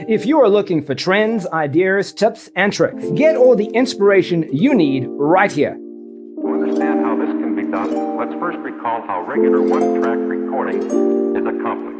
If you are looking for trends, ideas, tips, and tricks, get all the inspiration you need right here. To understand how this can be done, let's first recall how regular one-track recording is accomplished.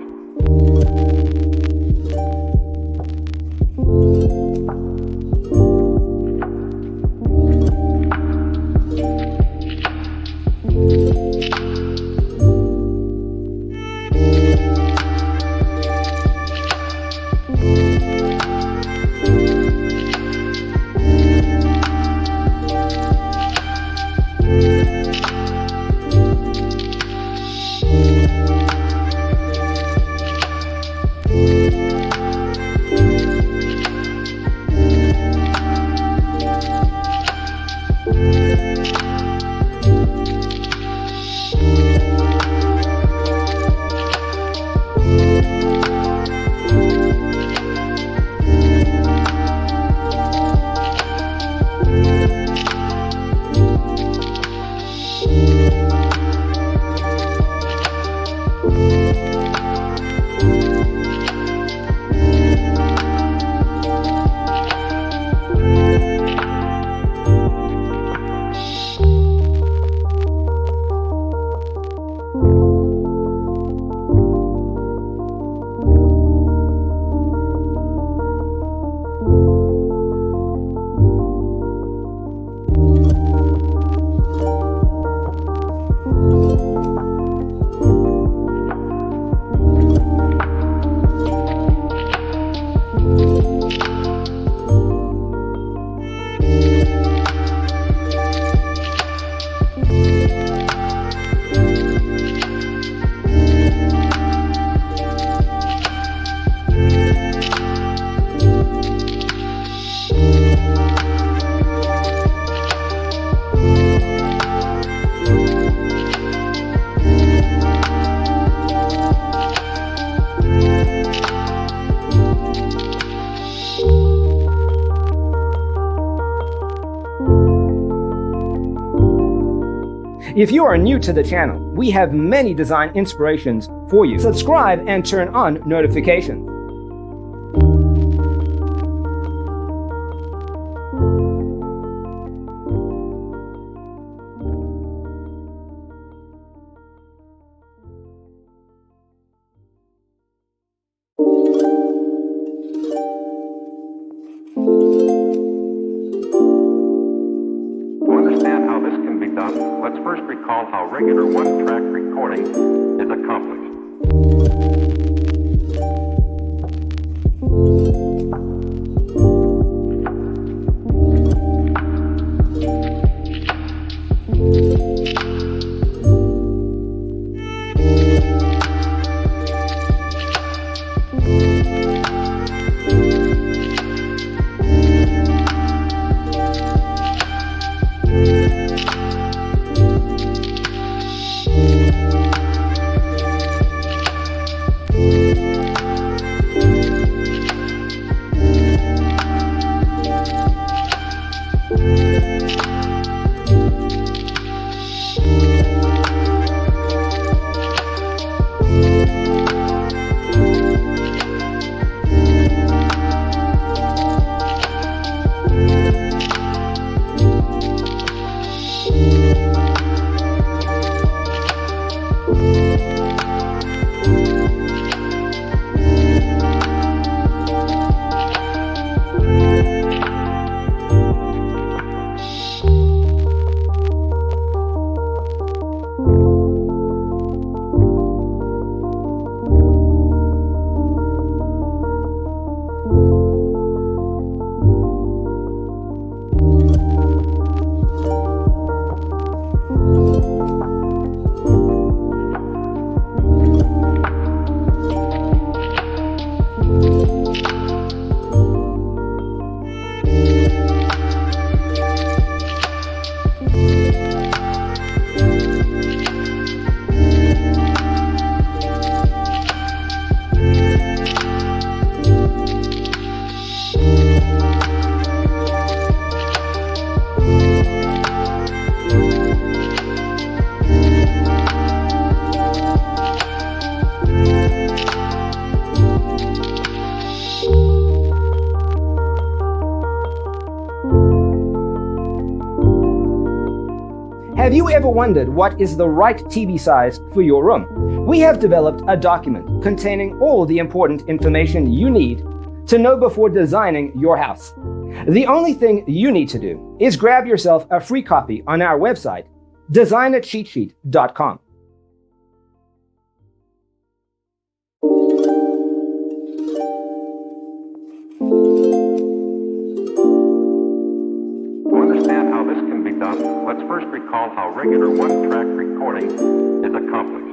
If you are new to the channel, we have many design inspirations for you. Subscribe and turn on notifications. To understand how this can be done, let's first recall how regular one-track recording is accomplished. Have you ever wondered what is the right TV size for your room? We have developed a document containing all the important information you need to know before designing your house. The only thing you need to do is grab yourself a free copy on our website, designacheatsheet.com. To understand how this can be done, let's first recall how regular one-track recording is accomplished.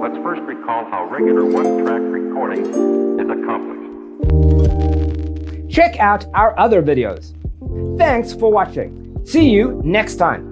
Let's first recall how regular one-track recording is accomplished. Check out our other videos. Thanks for watching. See you next time.